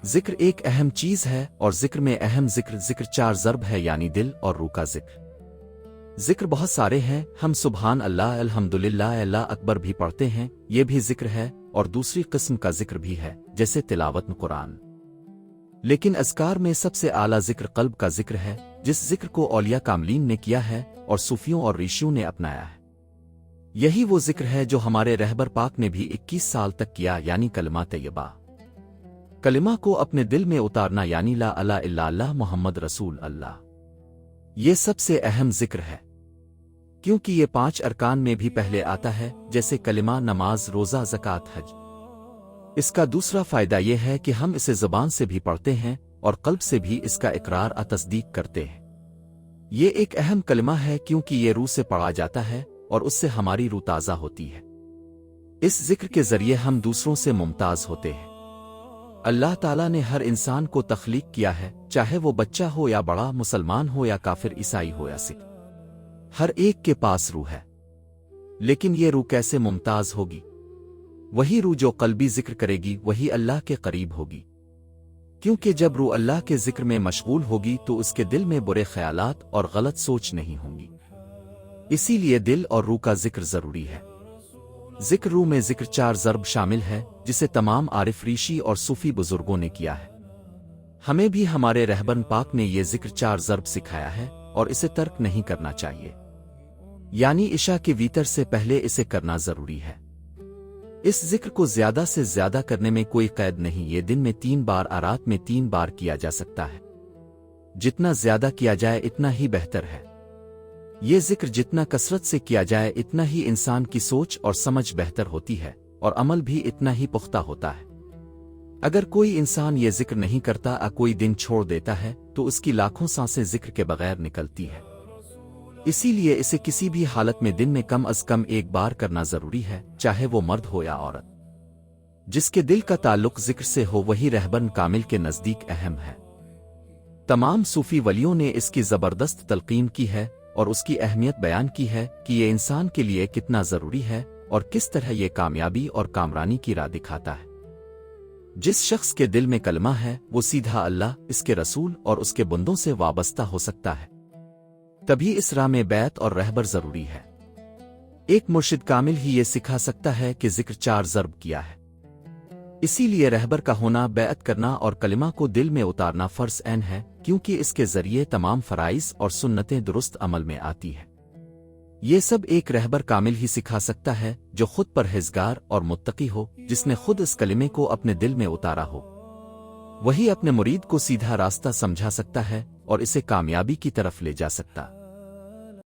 ذکر ایک اہم چیز ہے اور ذکر میں اہم ذکر چار ضرب ہے، یعنی دل اور روح کا ذکر بہت سارے ہیں۔ ہم سبحان اللہ، الحمدللہ، اللہ اکبر بھی پڑھتے ہیں، یہ بھی ذکر ہے، اور دوسری قسم کا ذکر بھی ہے جیسے تلاوت قرآن۔ لیکن اذکار میں سب سے اعلیٰ ذکر قلب کا ذکر ہے، جس ذکر کو اولیاء کاملین نے کیا ہے اور صوفیوں اور ریشیوں نے اپنایا ہے۔ یہی وہ ذکر ہے جو ہمارے رہبر پاک نے بھی 21 سال تک کیا، یعنی کلمہ طیبہ۔ کلمہ کو اپنے دل میں اتارنا، یعنی لا الہ الا اللہ محمد رسول اللہ۔ یہ سب سے اہم ذکر ہے کیونکہ یہ 5 ارکان میں بھی پہلے آتا ہے، جیسے کلمہ، نماز، روزہ، زکوٰۃ، حج۔ اس کا دوسرا فائدہ یہ ہے کہ ہم اسے زبان سے بھی پڑھتے ہیں اور قلب سے بھی اس کا اقرار و تصدیق کرتے ہیں۔ یہ ایک اہم کلمہ ہے کیونکہ یہ روح سے پڑھا جاتا ہے اور اس سے ہماری روح تازہ ہوتی ہے۔ اس ذکر کے ذریعے ہم دوسروں سے ممتاز ہوتے ہیں۔ اللہ تعالیٰ نے ہر انسان کو تخلیق کیا ہے، چاہے وہ بچہ ہو یا بڑا، مسلمان ہو یا کافر، عیسائی ہو یا سکھ، ہر ایک کے پاس روح ہے۔ لیکن یہ روح کیسے ممتاز ہوگی؟ وہی روح جو قلبی ذکر کرے گی وہی اللہ کے قریب ہوگی، کیونکہ جب روح اللہ کے ذکر میں مشغول ہوگی تو اس کے دل میں برے خیالات اور غلط سوچ نہیں ہوں گی۔ اسی لیے دل اور روح کا ذکر ضروری ہے۔ ذکر روح میں ذکر چار ضرب شامل ہے، جسے تمام عارف، ریشی اور صوفی بزرگوں نے کیا ہے۔ ہمیں بھی ہمارے رہبر پاک نے یہ ذکر چار ضرب سکھایا ہے اور اسے ترک نہیں کرنا چاہیے، یعنی عشاء کے ویتر سے پہلے اسے کرنا ضروری ہے۔ اس ذکر کو زیادہ سے زیادہ کرنے میں کوئی قید نہیں، یہ دن میں 3 بار اور رات میں 3 بار کیا جا سکتا ہے۔ جتنا زیادہ کیا جائے اتنا ہی بہتر ہے۔ یہ ذکر جتنا کثرت سے کیا جائے اتنا ہی انسان کی سوچ اور سمجھ بہتر ہوتی ہے اور عمل بھی اتنا ہی پختہ ہوتا ہے۔ اگر کوئی انسان یہ ذکر نہیں کرتا اور کوئی دن چھوڑ دیتا ہے تو اس کی لاکھوں سانسیں ذکر کے بغیر نکلتی ہے۔ اسی لیے اسے کسی بھی حالت میں دن میں کم از کم 1 بار کرنا ضروری ہے، چاہے وہ مرد ہو یا عورت۔ جس کے دل کا تعلق ذکر سے ہو وہی رہبر کامل کے نزدیک اہم ہے۔ تمام صوفی ولیوں نے اس کی زبردست تلقین کی ہے اور اس کی اہمیت بیان کی ہے کہ یہ انسان کے لیے کتنا ضروری ہے اور کس طرح یہ کامیابی اور کامرانی کی راہ دکھاتا ہے۔ جس شخص کے دل میں کلمہ ہے وہ سیدھا اللہ، اس کے رسول اور اس کے بندوں سے وابستہ ہو سکتا ہے۔ تبھی اس راہ میں بیعت اور رہبر ضروری ہے۔ ایک مرشد کامل ہی یہ سکھا سکتا ہے کہ ذکر 4 ضرب کیا ہے۔ اسی لیے رہبر کا ہونا، بیعت کرنا اور کلمہ کو دل میں اتارنا فرض عین ہے، کیونکہ اس کے ذریعے تمام فرائض اور سنتیں درست عمل میں آتی ہیں۔ یہ سب ایک رہبر کامل ہی سکھا سکتا ہے جو خود پرہیزگار اور متقی ہو، جس نے خود اس کلمے کو اپنے دل میں اتارا ہو۔ وہی اپنے مرید کو سیدھا راستہ سمجھا سکتا ہے اور اسے کامیابی کی طرف لے جا سکتا۔